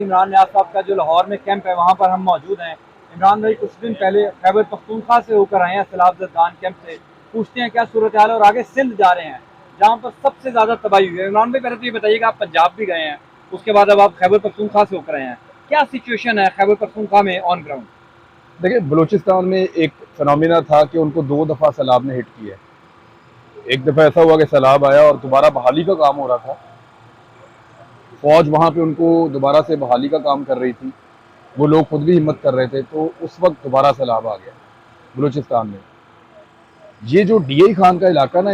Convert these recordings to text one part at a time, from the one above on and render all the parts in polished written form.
इमरान नियाज़ साहब का जो लाहौर में कैंप है वहाँ पर हम मौजूद हैं। इमरान भाई कुछ दिन पहले खैबर पख्तूनख्वा से होकर आए हैं, सैलाब ज़रदान कैंप से। पूछते हैं क्या सूरत हाल है, और आगे सिंध जा रहे हैं जहाँ पर सबसे ज़्यादा तबाही हुई है। इमरान भाई पहले तो ये बताइएगा, आप पंजाब भी गए हैं, उसके बाद अब आप खैबर पख्तूनख्वा से होकर आए हैं, क्या सिचुएशन है खैबर पख्तूनख्वा में ऑन ग्राउंड? देखिए, बलूचिस्तान में एक फिनोमिना था कि उनको 2 दफ़ा सैलाब ने हिट किया है। एक दफ़ा ऐसा हुआ कि सैलाब आया और दोबारा बहाली का काम हो रहा था। फ़ौज वहाँ पे उनको दोबारा से बहाली का काम कर रही थी। वो लोग खुद भी हिम्मत कर रहे थे, तो उस वक़्त दोबारा सैलाब आ गया बलूचिस्तान में। ये जो डीआई खान का इलाका ना,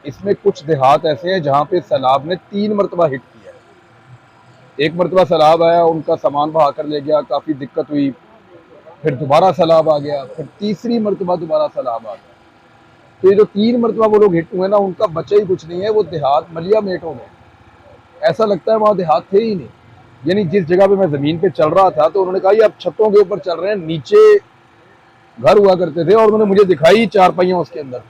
इसमें कुछ देहात ऐसे हैं जहाँ पे सैलाब ने 3 मरतबा हिट किया है। एक मरतबा सैलाब आया, उनका सामान बहा कर ले गया, काफ़ी दिक्कत हुई। फिर दोबारा सैलाब आ गया, फिर तीसरी मरतबा दोबारा सैलाब आ गया। तो ये जो 3 मरतबा वो लोग हिट हुए ना, उनका बचा ही कुछ नहीं है। वो देहात मलिया मेट हो गए। ऐसा लगता है वहाँ देहात थे ही नहीं। यानी जिस जगह पे मैं ज़मीन पे चल रहा था, तो उन्होंने कहा ये आप छतों के ऊपर चल रहे हैं, नीचे घर हुआ करते थे। और उन्होंने मुझे दिखाई चारपाइयाँ उसके अंदर,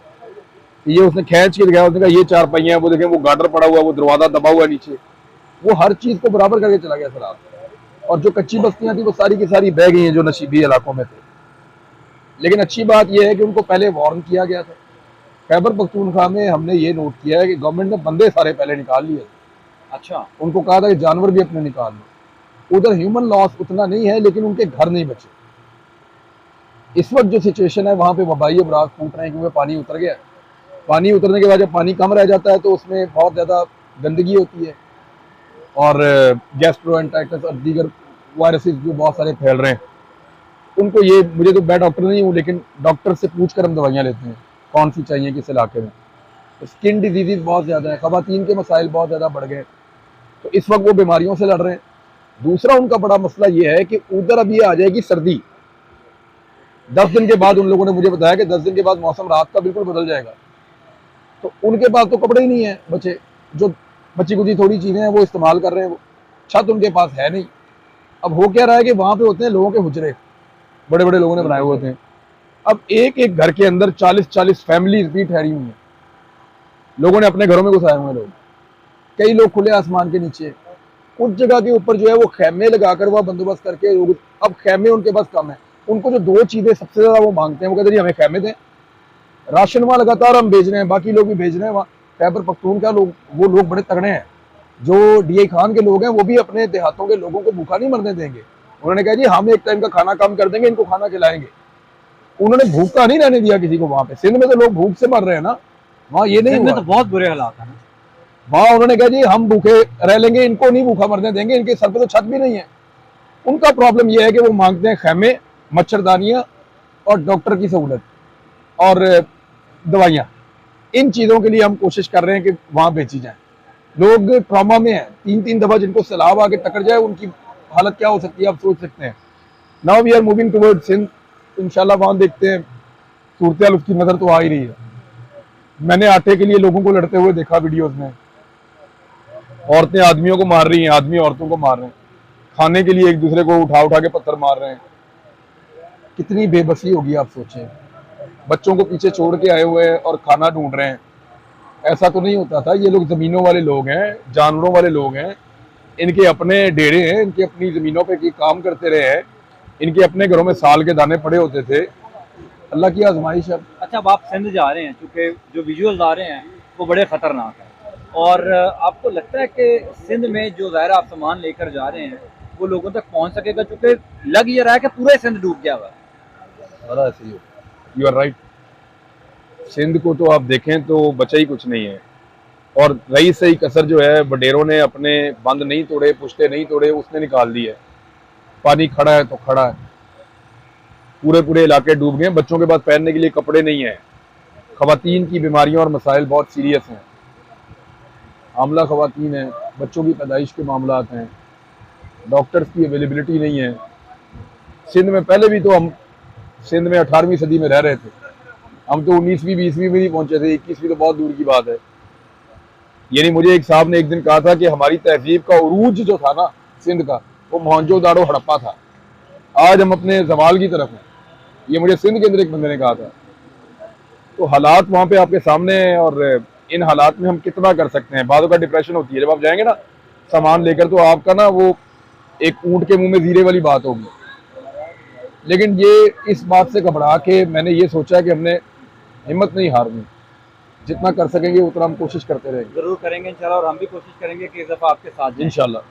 ये उसने खींच के दिखाया। उसने कहा ये चारपाइयाँ, वो देखें वो गार्डर पड़ा हुआ, वो दरवाज़ा दबा हुआ नीचे। वो हर चीज़ को बराबर करके चला गया सर आप। और जो कच्ची बस्तियाँ थी वो सारी की सारी बह गई हैं जो नशीबी इलाकों में थे। लेकिन अच्छी बात यह है कि उनको पहले वार्न किया गया था। खैबर पख्तूनख्वा में हमने ये नोट किया है कि गवर्नमेंट ने बंदे सारे पहले निकाल लिए। अच्छा। उनको कहा था कि जानवर भी अपने निकाल लो। उधर ह्यूमन लॉस उतना नहीं है, लेकिन उनके घर नहीं बचे। इस वक्त जो सिचुएशन है वहाँ पे वबाई अमराज फूट रहे हैं क्योंकि पानी उतर गया। पानी उतरने के बाद जब पानी कम रह जाता है तो उसमें बहुत ज़्यादा गंदगी होती है, और गैस्ट्रोएंटेराइटिस और दीगर वायरसेस जो बहुत सारे फैल रहे हैं। उनको ये, मुझे तो मैं डॉक्टर नहीं हूँ, लेकिन डॉक्टर से पूछ कर हम दवाइयाँ लेते हैं कौन सी चाहिए किस इलाके में। स्किन डिजीज़ बहुत ज़्यादा है, ख़वातीन के मसाइल बहुत ज़्यादा बढ़ गए, तो इस वक्त वो बीमारियों से लड़ रहे हैं। दूसरा उनका बड़ा मसला ये है कि उधर अभी आ जाएगी सर्दी। 10 दिन के बाद उन लोगों ने मुझे बताया कि 10 दिन के बाद मौसम रात का बिल्कुल बदल जाएगा। तो उनके पास तो कपड़े ही नहीं है बचे, जो बची कुची थोड़ी चीज़ें हैं वो इस्तेमाल कर रहे हैं। वो छत उनके पास है नहीं। अब हो क्या रहा है कि वहाँ पे होते हैं लोगों के हुजरे, बड़े बड़े लोगों ने बनाए हुए होते हैं। अब एक एक घर के अंदर 40-40 फैमिलीज भी ठहरी हुई हैं। लोगों ने अपने घरों में घुसाए हुए हैं लोग। कई लोग खुले आसमान के नीचे, कुछ जगह के ऊपर जो है वो खैमे लगाकर वह बंदोबस्त करके लोग। अब खैमे उनके पास कम है। उनको जो 2 चीज़ें सबसे ज़्यादा वो मांगते हैं, वो कहते हैं जी हमें खैमे दें। राशन वहाँ लगातार हम भेज रहे हैं, बाकी लोग भी भेज रहे हैं वहाँ। खैबर पख्तूनख्वा लोग, वो लोग बड़े तगड़े हैं। जो डीआई खान के लोग हैं वो भी अपने देहातों के लोगों को भूखा नहीं मरने देंगे। उन्होंने कहा जी हम एक टाइम का खाना कम कर देंगे, इनको खाना खिलाएंगे। उन्होंने भूखा नहीं रहने दिया किसी को वहाँ पे। सिंध में तो लोग भूख से मर रहे हैं ना, वहाँ ये नहीं सिंध में हुआ। तो बहुत बुरे हालात है ना। वहाँ उन्होंने कहा जी हम भूखे रह लेंगे, इनको नहीं भूखा मरने देंगे, इनके सर पे तो छत भी नहीं है। उनका प्रॉब्लम यह है कि वो मांगते हैं खैमे, मच्छरदानियाँ और डॉक्टर की सहूलत और दवाइयाँ। इन चीज़ों के लिए हम कोशिश कर रहे हैं कि वहाँ बेची जाए। लोग ट्रॉमा में हैं। 3-3 दफ़ा जिनको सैलाब आके टकर जाए उनकी हालत क्या हो सकती है आप सोच सकते हैं। Now we are moving toward Sindh. इंशाल्लाह वहाँ देखते हैं, सूरत हाल उसकी नज़र तो आ ही रही है। मैंने आटे के लिए लोगों को लड़ते हुए देखा वीडियोज़ में। औरतें आदमियों को मार रही हैं, आदमी औरतों को मार रहे हैं। खाने के लिए एक दूसरे को उठा उठा के पत्थर मार रहे हैं। कितनी बेबसी होगी आप सोचें। बच्चों को पीछे छोड़ के आए हुए हैं और खाना ढूंढ रहे हैं। ऐसा तो नहीं होता था। ये लोग ज़मीनों वाले लोग हैं, जानवरों वाले लोग हैं। इनके अपने डेरे हैं, इनकी अपनी ज़मीनों पे काम करते रहे हैं। इनके अपने घरों में साल के दाने पड़े होते थे। अल्लाह की आजमाइश है। अच्छा, अब आप सिंध जा रहे हैं, चूँकि जो विजुअल्स आ रहे हैं वो बड़े ख़तरनाक हैं, और आपको लगता है कि सिंध में जो ज़ाहिर आप सामान लेकर जा रहे हैं वो लोगों तक पहुँच सकेगा? चूँकि लग ये रहा है कि पूरा सिंध डूब गया हुआ है। सारा ऐसे ही हो। You are right. सिंध को तो आप देखें तो बचा ही कुछ नहीं है। और रही सही कसर जो है, बडेरों ने अपने बंद नहीं तोड़े, पुश्ते नहीं तोड़े, उसने निकाल दी है। पानी खड़ा है तो खड़ा है। पूरे पूरे इलाके डूब गए। बच्चों के पास पहनने के लिए कपड़े नहीं है। खवातीन की बीमारियों और मसाइल बहुत सीरियस हैं। आमला खवातीन हैं, बच्चों की पैदाइश के मामला हैं, डॉक्टर्स की अवेलेबिलिटी नहीं है। सिंध में पहले भी तो हम सिंध में 18वीं सदी में रह रहे थे। हम तो 19वीं 20वीं में नहीं पहुंचे थे, 21वीं तो बहुत दूर की बात है। यानी मुझे एक साहब ने एक दिन कहा था कि हमारी तहजीब का उरूज जो था ना सिंध का, वो मोहनजोदाड़ो हड़प्पा था। आज हम अपने जवाल की तरफ हैं। ये मुझे सिंध के अंदर एक बंदे ने कहा था। तो हालात वहाँ पे आपके सामने हैं, और इन हालात में हम कितना कर सकते हैं। बातों का डिप्रेशन होती है जब आप जाएंगे ना सामान लेकर, तो आपका ना वो एक ऊंट के मुंह में जीरे वाली बात होगी। लेकिन ये इस बात से घबरा के मैंने ये सोचा है कि हमने हिम्मत नहीं हारनी, जितना कर सकेंगे उतना हम कोशिश करते रहेंगे जरूर करेंगे इंशाल्लाह, और हम भी कोशिश करेंगे कि इस दफा आपके साथ जाएं। इंशाल्लाह।